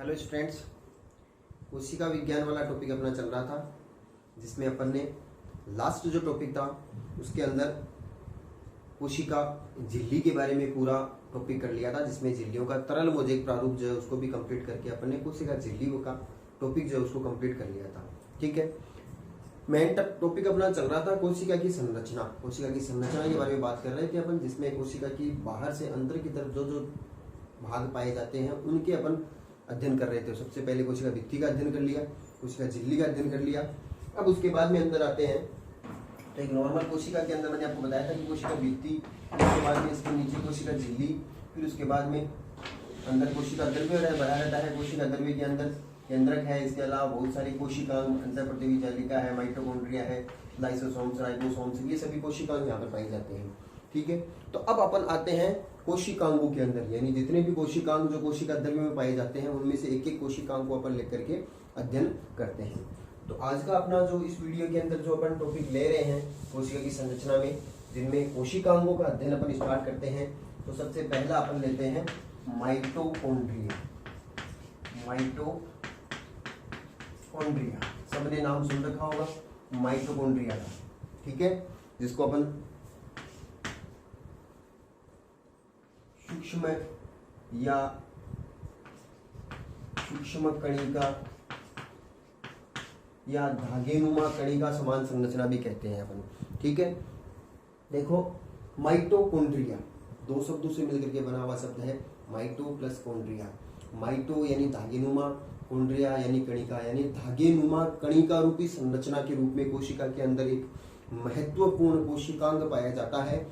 Hello students, कोशिका विज्ञान वाला टॉपिक अपना चल रहा था, जिसमें अपन ने लास्ट जो टॉपिक था उसके अंदर कोशिका झिल्ली के बारे में पूरा टॉपिक कर लिया था, जिसमें झिल्लियों का तरल मोज़ेक प्रारूप जो है उसको भी कंप्लीट करके अपन ने कोशिका झिल्ली का टॉपिक जो है उसको कंप्लीट कर लिया था। ठीक है, मेन टॉपिक अपना चल रहा था कोशिका की संरचना। कोशिका की संरचना के बारे में बात कर रहे थे अपन, जिसमें कोशिका की बाहर से अंदर की तरफ जो जो भाग पाए जाते हैं उनके अपन अध्ययन कर रहे थे। सबसे पहले कोशिका भित्ति का अध्ययन कर लिया, कोशिका झिल्ली का अध्ययन कर लिया। अब उसके बाद में अंदर आते हैं तो एक नॉर्मल कोशिका के अंदर मैंने आपको बताया था कि कोशिका भित्ति, उसके बाद में इसके नीचे कोशिका झिल्ली, फिर उसके बाद में अंदर कोशिका द्रव्य बढ़ा रहता है। कोशिका द्रव्य के अंदर केंद्रक है, इसके अलावा बहुत सारी कोशिकांग, अंतःप्रतिवी जालिका है, माइटोकॉन्ड्रिया है, लाइसोसोम्स, राइबोसोम्स, ये सभी कोशिकांग यहाँ पर पाई जाते हैं। ठीक है, तो अब अपन आते हैं कोशिकांगों के अंदर, यानी जितने भी कोशिकांग जो कोशिका द्रव्य में पाए जाते हैं उनमें से एक एक कोशिकांग को अपन लेकर के अध्ययन करते हैं। तो आज का अपना जो इस वीडियो के अंदर जो अपन टॉपिक ले रहे हैं कोशिका की संरचना में, जिनमें कोशिकांगों का अध्ययन अपन स्टार्ट करते हैं, तो सबसे पहला अपन लेते हैं माइटोकॉन्ड्रिया। माइटोकॉन्ड्रिया सबने नाम सुन रखा होगा माइटोकॉन्ड्रिया का। ठीक है, जिसको अपन सूक्ष्म कणिका या धागेनुमा कणिका समान संरचना भी कहते हैं अपन। ठीक है, देखो माइटोकॉन्ड्रिया दो शब्दों से मिलकर के बना हुआ शब्द है, माइटो प्लस कॉन्ड्रिया। माइटो यानी धागेनुमा, कॉन्ड्रिया यानी कणिका, यानी धागेनुमा कणिका रूपी संरचना के रूप में कोशिका के अंदर एक महत्वपूर्ण कोशिकांग पाया जाता है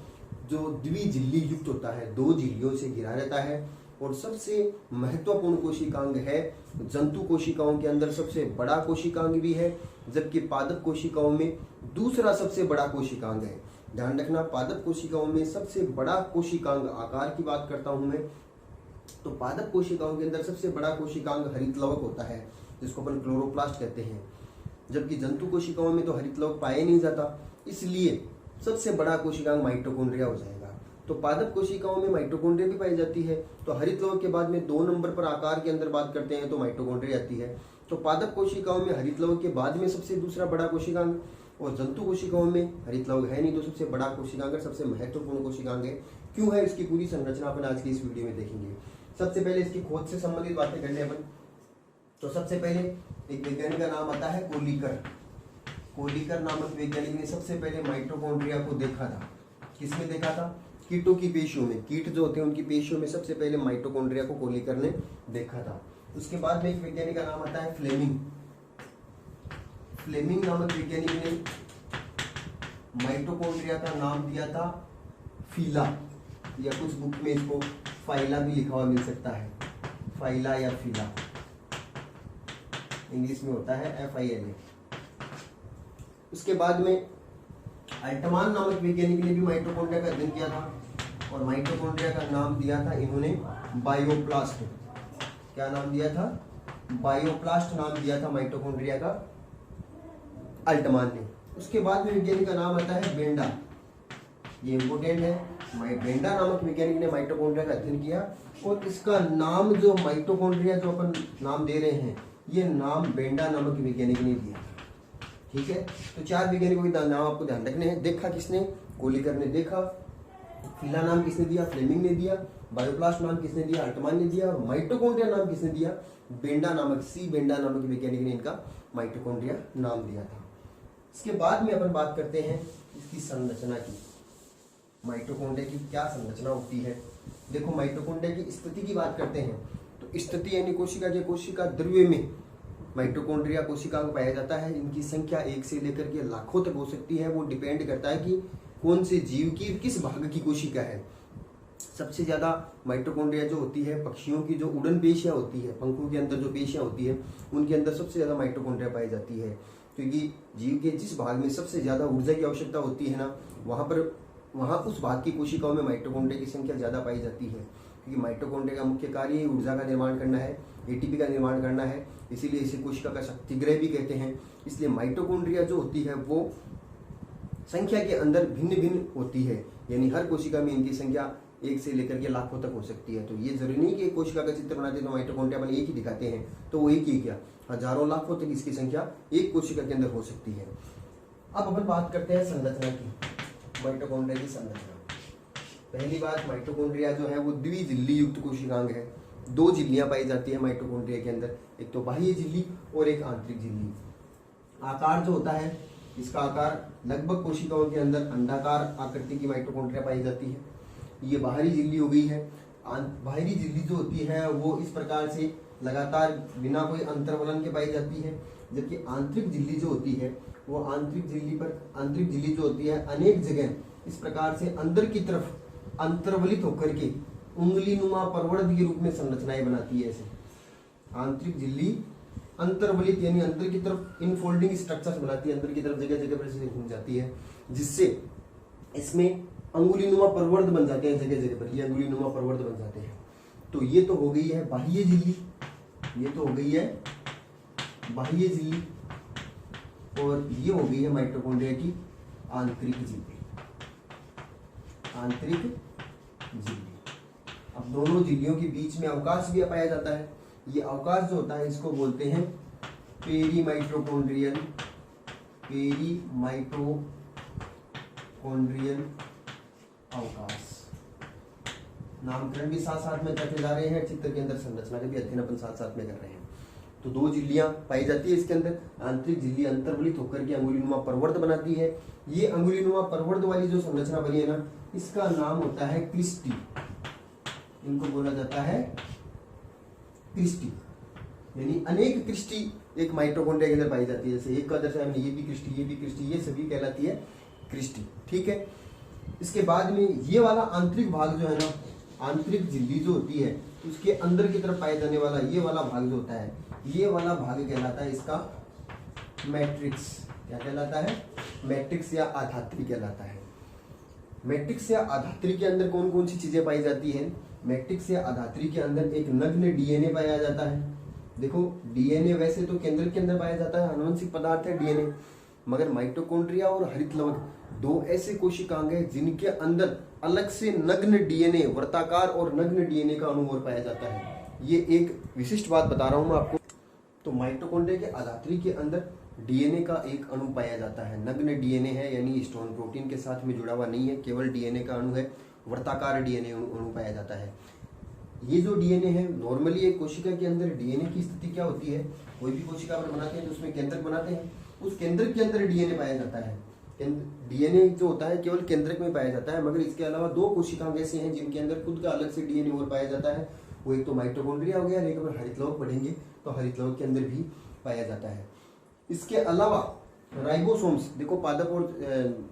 जो द्विझिल्ली युक्त होता है, दो झिल्लियों से घिरा रहता है। और सबसे महत्वपूर्ण कोशिकांग है, जंतु कोशिकाओं के अंदर सबसे बड़ा कोशिकांग भी है, जबकि पादप कोशिकाओं में दूसरा सबसे बड़ा कोशिकांग है। ध्यान रखना, पादप कोशिकाओं में सबसे बड़ा कोशिकांग, आकार की बात करता हूं मैं, तो पादप कोशिकाओं के अंदर सबसे बड़ा कोशिकांग हरितलवक होता है, जिसको अपन क्लोरोप्लास्ट कहते हैं। जबकि जंतु कोशिकाओं में तो हरितलवक पाया नहीं जाता, इसलिए सबसे बड़ा कोशिकांग माइटोकॉन्ड्रिया हो जाएगा। तो पादप कोशिकाओं में माइटोकॉन्ड्रिया भी पाई जाती है। तो हरितलवक के बाद में 2 नंबर पर आकार के अंदर बात करते हैं तो माइटोकॉन्ड्रिया आती है। तो पादप कोशिकाओं में हरितलवक के बाद में सबसे दूसरा बड़ा कोशिकांग, और जंतु कोशिकाओं में हरितलवक है नहीं तो सबसे बड़ा कोशिकांग, सबसे महत्वपूर्ण कोशिकांग है। क्यों है, इसकी पूरी संरचना अपन आज की इस वीडियो में देखेंगे। सबसे पहले इसकी खोज से संबंधित बातें कर ले अपन। तो सबसे पहले एक वैज्ञानिक का नाम आता है कोलिकर। कोलिकर नामक वैज्ञानिक ने सबसे पहले माइटोकॉन्ड्रिया को देखा था। किसमें देखा था? कीटों की पेशियों में। कीट जो होते हैं उनकी पेशियों में सबसे पहले माइटोकॉन्ड्रिया को कोलिकर ने देखा था। उसके बाद में एक वैज्ञानिक का नाम आता है फ्लेमिंग। फ्लेमिंग नामक वैज्ञानिक ने माइटोकॉन्ड्रिया का नाम दिया था फीला, या कुछ बुक में इसको फाइला भी लिखा हुआ मिल सकता है, फाइला या फीला, इंग्लिश में होता है FILA। उसके बाद में अल्टमान नामक वैज्ञानिक ने भी माइटोकॉन्ड्रिया का अध्ययन किया था, और माइटोकॉन्ड्रिया का नाम दिया था इन्होंने बायोप्लास्ट। क्या नाम दिया था? बायोप्लास्ट नाम दिया था माइटोकॉन्ड्रिया का अल्टमान ने। उसके बाद में वैज्ञानिक का नाम आता है बेंडा, ये इंपोर्टेंट है। बेंडा नामक वैज्ञानिक ने माइटोकॉन्ड्रिया का अध्ययन किया, और इसका नाम जो माइटोकॉन्ड्रिया जो अपन नाम दे रहे हैं, ये नाम बेंडा नामक वैज्ञानिक ने दिया। ठीक है, तो 4 वैज्ञानिकों के नाम आपको ध्यान रखने हैं। देखा किसने? कोलिकर ने देखा। फीला नाम किसने दिया? फ्लेमिंग ने दिया। बायोप्लास्ट नाम किसने दिया? अल्टमान ने दिया। और माइटोकॉन्ड्रिया नाम किसने दिया? बेंडा नामक बेंडा नामक वैज्ञानिक ने इनका माइटोकॉन्ड्रिया नाम दिया था। इसके बाद में अपन बात करते हैं इसकी संरचना की। माइटोकॉन्ड्रिया की क्या संरचना होती है? देखो, माइटोकॉन्ड्रिया की स्थिति की बात करते हैं तो स्थिति यानी कोशिका के कोशिका द्रव्य में माइटोकॉन्ड्रिया कोशिका को पाया जाता है। इनकी संख्या 1 से लेकर के लाखों तक हो सकती है। वो डिपेंड करता है कि कौन से जीव की किस भाग की कोशिका है। सबसे ज्यादा माइटोकॉन्ड्रिया जो होती है पक्षियों की, जो उड़न पेशियां होती है, पंखों के अंदर जो पेशियां होती है, उनके अंदर सबसे ज्यादा माइटोकॉन्ड्रिया पाई जाती है। क्योंकि जीव के जिस भाग में सबसे ज्यादा ऊर्जा की आवश्यकता होती है ना, वहां उस भाग की कोशिकाओं में माइटोकॉन्ड्रिया की संख्या ज्यादा पाई जाती है। क्योंकि माइटोकॉन्ड्रिया का मुख्य कार्य ही ऊर्जा का निर्माण करना है, ATP का निर्माण करना है, इसीलिए इसे कोशिका का शक्तिगृह भी कहते हैं। इसलिए माइटोकॉन्ड्रिया जो होती है वो संख्या के अंदर भिन्न भिन्न होती है, यानी हर कोशिका में इनकी संख्या एक से लेकर के लाखों तक हो सकती है। तो ये जरूरी नहीं कि एक कोशिका का चित्र बनाते तो माइटोकॉन्ड्रिया अपन एक ही दिखाते हैं, तो वो एक ही क्या, हजारों लाखों तक इसकी संख्या एक कोशिका के अंदर हो सकती है। अब अपन बात करते हैं संरचना की, माइटोकॉन्ड्रिया की संरचना। पहली बात, माइटोकॉन्ड्रिया जो है वो द्विझिल्ली युक्त कोशिकांग है। दो झिल्लियां पाई जाती है माइटोकॉन्ड्रिया के अंदर, एक तो बाह्य झिल्ली और एक आंतरिक झिल्ली। आकार जो होता है इसका आकार लगभग कोशिकाओं के अंदर अंडाकार आकृति की माइटोकॉन्ड्रिया पाई जाती है। ये बाहरी झिल्ली हो गई है। बाहरी झिल्ली जो होती है वो इस प्रकार से लगातार बिना कोई अंतर्वलन के पाई जाती है, जबकि आंतरिक झिल्ली जो होती है वो आंतरिक झिल्ली जो होती है अनेक जगह इस प्रकार से अंदर की तरफ अंतर्वलित होकर के उंगली नुमा परवर्ध के रूप में संरचनाएं बनाती है। ऐसे आंतरिक झिल्ली अंतर्वलित यानी अंदर की तरफ इनफोल्डिंग स्ट्रक्चर्स बनाती है, अंदर की तरफ जगह जगह पर घूम जाती है, जिससे इसमें अंगुलीनुमा परवर्ध बन जाते हैं जगह जगह पर, ये अंगुलीनुमा परवर्ध बन जाते हैं। तो ये तो हो गई है बाह्य झिल्ली, ये तो हो गई है बाह्य झिल्ली, और ये हो गई है माइटोकॉन्ड्रिया की आंतरिक झिल्ली। आंतरिक झिल्ली। अब दोनों झिल्लियों के बीच में अवकाश भी पाया जाता है। ये अवकाश जो होता है इसको बोलते हैं पेरीमाइटोकॉन्ड्रियल अवकाश। नामकरण भी साथ साथ में करते जा रहे हैं, चित्र के अंदर संरचना का भी अध्ययन अपन साथ साथ में कर रहे हैं। तो दो झिल्लियां पाई जाती है इसके अंदर। आंतरिक झिल्ली अंतर्वलित होकर के अंगुलीनुमा परवर्ध बनाती है। ये अंगुलीनुमा परवर्ध वाली जो संरचना बनी है ना, इसका नाम होता है क्रिस्टी। इनको बोला जाता है क्रिस्टी, यानी अनेक क्रिस्टी एक माइटोकॉन्ड्रिया के अंदर पाई जाती है। जैसे एक का दर्शाया हमने, ये भी क्रिस्टी, ये भी क्रिस्टी, ये सभी कहलाती है क्रिस्टी। ठीक है। इसके बाद में ये वाला आंतरिक भाग जो है ना, आंतरिक झिल्ली जो होती है उसके अंदर की तरफ पाया जाने वाला ये वाला भाग जो होता है, ये वाला भाग कहलाता है इसका मैट्रिक्स। क्या कहलाता है? मैट्रिक्स या आधात्री कहलाता है। मैट्रिक्स या आधात्री के अंदर कौन कौन सी चीजें पाई जाती है? मैट्रिक्स या आधात्री के अंदर एक नग्न डीएनए पाया जाता है। देखो डीएनए वैसे तो केंद्र के अंदर पाया जाता है, आनुवंशिक पदार्थ है डीएनए, मगर माइटोकॉन्ड्रिया और हरितलवक दो ऐसे कोशिकांग हैं जिनके अंदर अलग से नग्न डीएनए, वर्ताकार और नग्न डीएनए का अणु और पाया जाता है। ये एक विशिष्ट बात बता रहा हूं मैं आपको। तो माइटोकॉन्ड्रिया के आधात्री के अंदर डीएनए का एक अणु पाया जाता है। नग्न डीएनए है, यानी हिस्टोन प्रोटीन के साथ में जुड़ा हुआ नहीं है, केवल डीएनए का अणु है, वर्ताकार डीएनए अणु पाया जाता है। ये जो डीएनए है, नॉर्मली एक कोशिका के अंदर डीएनए की स्थिति क्या होती है? कोई भी कोशिका पर बनाते हैं तो उसमें केंद्रक बनाते हैं, उस केंद्रक के अंदर डीएनए पाया जाता है। डीएनए जो होता है केवल केंद्रक में पाया जाता है, मगर इसके अलावा दो कोशिकाएं ऐसे हैं जिनके अंदर खुद का अलग से डीएनए और पाया जाता है। वो एक तो माइटोकॉन्ड्रिया हो गया, लेकिन अगर हरितलवक पढ़ेंगे तो हरितलवक के अंदर भी पाया जाता है। इसके अलावा राइबोसोम्स, देखो पादप और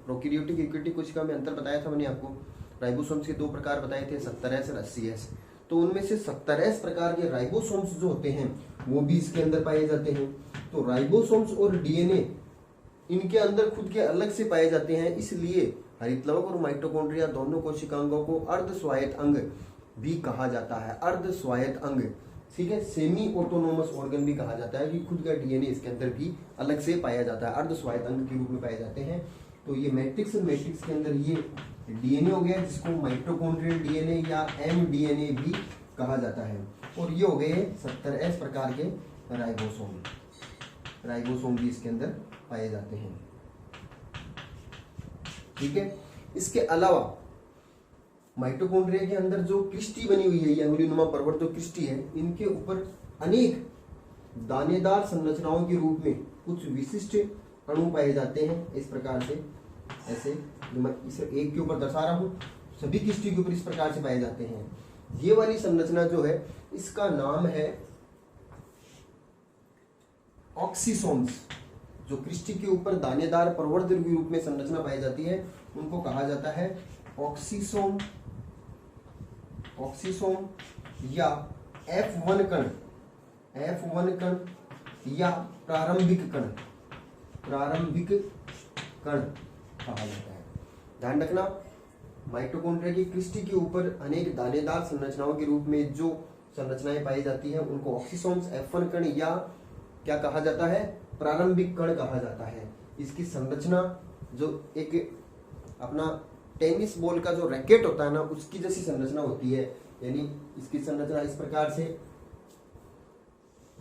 प्रोकैरियोटिक यूकेरियोटिक कोशिका में अंतर बताया था मैंने आपको। राइबोसोम्स के दो प्रकार बताए थे, 70S और 80S। तो उनमें से 70S प्रकार के राइबोसोम्स जो होते हैं वो भी इसके अंदर पाए जाते हैं। तो राइबोसोम्स और डीएनए इनके अंदर खुद के अलग से पाए जाते हैं, इसलिए हरितलवक और माइटोकॉन्ड्रिया दोनों कोशिकांगों को अर्ध स्वायत्त अंग भी कहा जाता है। अर्ध स्वायत्त अंग, ठीक है, सेमी ऑटोनोमस ऑर्गन भी कहा जाता है कि खुद का डीएनए इसके अंदर भी अलग से पाया जाता है, अर्ध स्वायत्त अंग के रूप में पाए जाते हैं। तो ये मैट्रिक्स के अंदर ये डीएनए हो गया जिसको माइटोकॉन्ड्रियल डीएनए या एमडीएनए भी कहा जाता है। और ये हो गए 70S प्रकार के राइबोसोम भी इसके अंदर पाए जाते हैं। ठीक है। इसके अलावा माइटोकॉन्ड्रिया के अंदर जो क्रिस्टी बनी हुई है, ये अंगुलीनुमा परवर्त जो क्रिस्टी है, इनके ऊपर अनेक दानेदार संरचनाओं के रूप में कुछ विशिष्ट अणु पाए जाते हैं। इस प्रकार से, ऐसे जो मैं इसे एक के ऊपर दर्शा रहा हूं, सभी क्रिस्टी के ऊपर इस प्रकार से पाए जाते हैं। ये वाली संरचना जो है इसका नाम है ऑक्सीसोम्स। जो क्रिस्टी के ऊपर दानेदार प्रवर्ध के रूप में संरचना पाई जाती है उनको कहा जाता है ऑक्सीसोम या F1 कण या प्रारंभिक कण कहा जाता है। ध्यान रखना, माइटोकॉन्ड्रिया की क्रिस्टी के ऊपर अनेक दानेदार संरचनाओं के रूप में जो संरचनाएं पाई जाती हैं उनको ऑक्सीसोम्स, F1 कण या क्या कहा जाता है? प्रारंभिक कण कहा जाता है। इसकी संरचना जो एक अपना टेनिस बॉल का जो रैकेट होता है ना, उसकी जैसी संरचना होती है। यानी इसकी संरचना इस प्रकार से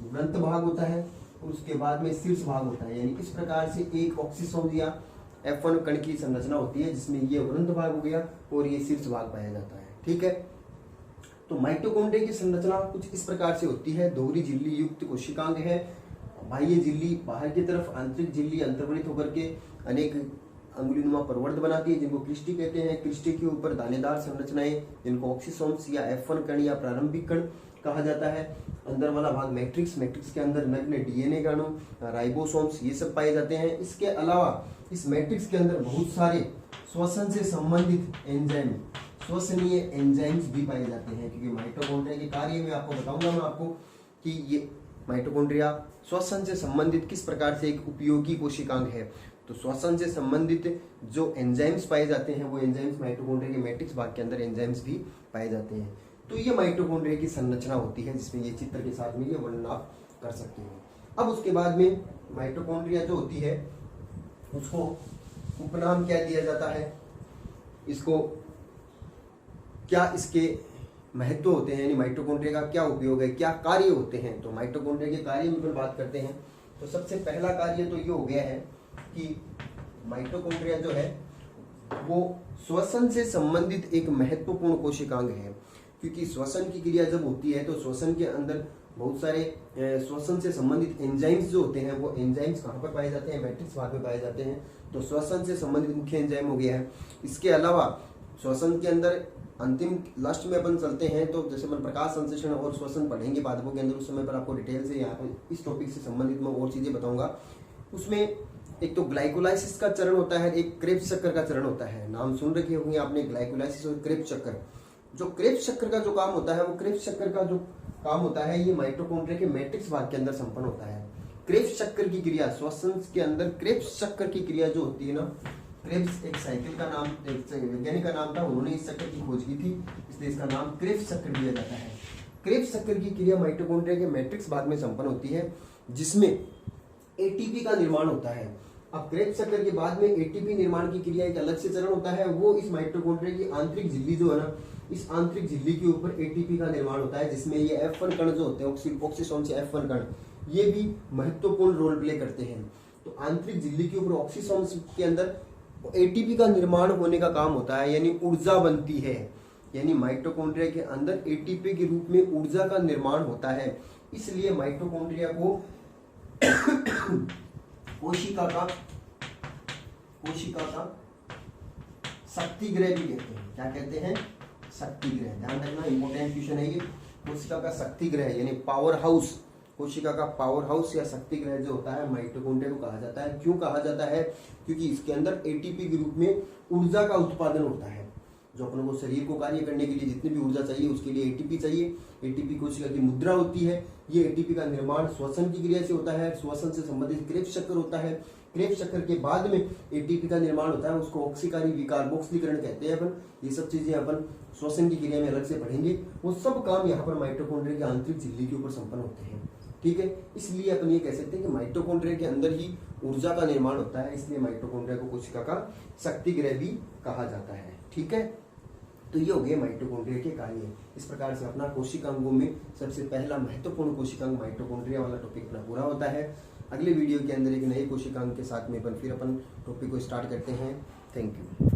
वृत्त भाग होता है और उसके बाद में शीर्ष भाग होता है। यानी इस प्रकार से एक ऑक्सीसोम या F1 कण की संरचना होती है, जिसमें ये वृत्त भाग हो गया और ये शीर्ष भाग पाया जाता है। ठीक है, तो माइटोकॉन्ड्रिया की संरचना कुछ इस प्रकार से होती है। दोहरी झिल्ली युक्त कोशिकांग है। बाह्य झिल्ली बाहर की तरफ, आंतरिक झिल्ली अंतर्वलित होकर के अनेक अंगुलीनुमा प्रवर्ध बनाती है, जिनको क्रिस्टी कहते हैं। क्रिस्टी के ऊपर दानेदार संरचनाएं, जिनको ऑक्सीसोम्स या F1 कण या प्रारंभिक कण कहा जाता है। अंदर वाला भाग मैट्रिक्स, मैट्रिक्स के अंदर नग्न डीएनए का अणु, राइबोसोम्स, ये सब पाए जाते हैं। इसके अलावा इस मैट्रिक्स के अंदर बहुत सारे श्वसन से संबंधित एंजाइम, श्वसनीय एंजाइम्स भी पाए जाते हैं। क्योंकि माइटोकॉन्ड्रिया के कार्य में आपको बताऊंगा मैं आपको कि ये माइटोकॉन्ड्रिया श्वसन से संबंधित किस प्रकार से एक उपयोगी कोशिकांग है। तो श्वसन से संबंधित जो एंजाइम्स पाए जाते हैं, वो एंजाइम्स माइटोकॉन्ड्रिया के मैट्रिक्स भाग के अंदर एंजाइम्स भी पाए जाते हैं। तो ये माइटोकॉन्ड्रिया की संरचना होती है, जिसमें ये चित्र के साथ में ये वर्णन आप कर सकते हो। अब उसके बाद में माइटोकॉन्ड्रिया जो होती है, उसको उपनाम क्या दिया जाता है, इसको क्या इसके महत्व होते हैं, यानी माइटोकॉन्ड्रिया का क्या उपयोग है, क्या कार्य होते हैं। तो माइटोकॉन्ड्रिया के कार्य में बात करते हैं तो सबसे पहला कार्य तो ये हो गया है कि माइटोकॉन्ड्रिया जो है वो श्वसन से संबंधित एक महत्वपूर्ण कोशिकांग है। क्योंकि श्वसन की क्रिया जब होती है तो श्वसन के अंदर बहुत सारे श्वसन से संबंधित एंजाइम्स जो होते हैं, वो एंजाइम्स कहाँ पर पाए जाते हैं, मैट्रिक्स भाग में पाए जाते हैं। तो श्वसन से संबंधित मुख्य एंजाइम हो गया है। इसके अलावा श्वसन के अंदर अंतिम लास्ट में अपन चलते हैं, तो जैसे अपन प्रकाश संश्लेषण और श्वसन पढ़ेंगे पादपों के अंदर, उस समय पर आपको डिटेल से यहाँ पर इस टॉपिक से संबंधित मैं और चीजें बताऊंगा। उसमें एक तो ग्लाइकोलाइसिस का चरण होता है, एक क्रेब्स चक्कर का चरण होता है। नाम सुन रखे होंगे आपने, ग्लाइकोलाइसिस और क्रेब्स चक्कर। जो क्रेब्स चक्कर का जो काम होता है, वो क्रेब्स चक्कर का जो काम होता है, ये माइटोकॉन्ड्रिया के मैट्रिक्स भाग के अंदर संपन्न होता है। क्रेब्स चक्कर की क्रिया, श्वसन के अंदर क्रेब्स चक्कर की क्रिया जो होती है ना, क्रेब्स एक साइकिल का नाम, एक वैज्ञानिक का नाम था, उन्होंने इस चक्कर की खोज की थी, इसलिए इसका नाम क्रेब्स चक्कर दिया जाता है। क्रेब्स चक्कर की क्रिया माइटोकॉन्ड्रिया के मैट्रिक्स भाग में संपन्न होती है, जिसमें एटीपी का निर्माण होता है। अब क्रेब्स चक्कर के बाद में एटीपी निर्माण की क्रिया एक अलग से चरण होता है, वो इस माइटोकॉन्ड्रिया की आंतरिक झिल्ली जो है ना, इस आंतरिक झिल्ली के ऊपर एटीपी का निर्माण होता है, जिसमें ये F1 कण जो होते हैं, ऑक्सीसोम्स से F1 कण, ये भी महत्वपूर्ण रोल प्ले करते हैं। तो आंतरिक झिल्ली के ऊपर ऑक्सीसोम्स के अंदर एटीपी का निर्माण होने का काम होता है, यानी ऊर्जा बनती है। यानी माइटोकॉन्ड्रिया के अंदर एटीपी के रूप में ऊर्जा का निर्माण होता है। इसलिए माइटोकॉन्ड्रिया को कोशिका का शक्ति गृह भी कहते हैं। क्या कहते हैं? शक्ति गृह। ध्यान रखना, इंपॉर्टेंट क्वेश्चन है ये। कोशिका का शक्ति गृह यानी पावर हाउस, कोशिका का पावर हाउस या शक्ति गृह जो होता है, माइटोकॉन्ड्रिया को कहा जाता है। क्यों कहा जाता है? क्योंकि इसके अंदर एटीपी के रूप में ऊर्जा का उत्पादन होता है। जो अपनों को शरीर को कार्य करने के लिए जितनी भी ऊर्जा चाहिए, उसके लिए एटीपी चाहिए। एटीपी कोशिका की मुद्रा होती है। ये एटीपी का निर्माण श्वसन की क्रिया से होता है। श्वसन से संबंधित क्रेब्स चक्कर होता है। क्रेब्स चक्कर के बाद में एटीपी का निर्माण होता है, उसको ऑक्सीकारी विकार्बोक्सीकरण कहते हैं अपन। ये सब चीजें अपन श्वसन की क्रिया में अलग से पढ़ेंगे। वो सब काम यहाँ पर माइटोकॉन्ड्रिया की आंतरिक झिल्ली के ऊपर संपन्न होते हैं। ठीक है, इसलिए अपन ये कह सकते हैं कि माइटोकॉन्ड्रिया के अंदर ही ऊर्जा का निर्माण होता है, इसलिए माइटोकॉन्ड्रिया को कोशिका का शक्ति गृह भी कहा जाता है। ठीक है, तो ये हो गए माइटोकॉन्ड्रिया के कार्य। इस प्रकार से अपना कोशिकांगों में सबसे पहला महत्वपूर्ण कोशिकांग माइटोकॉन्ड्रिया वाला टॉपिक अपना पूरा होता है। अगले वीडियो के अंदर एक नए कोशिकांग के साथ में फिर अपन टॉपिक को स्टार्ट करते हैं। Thank you.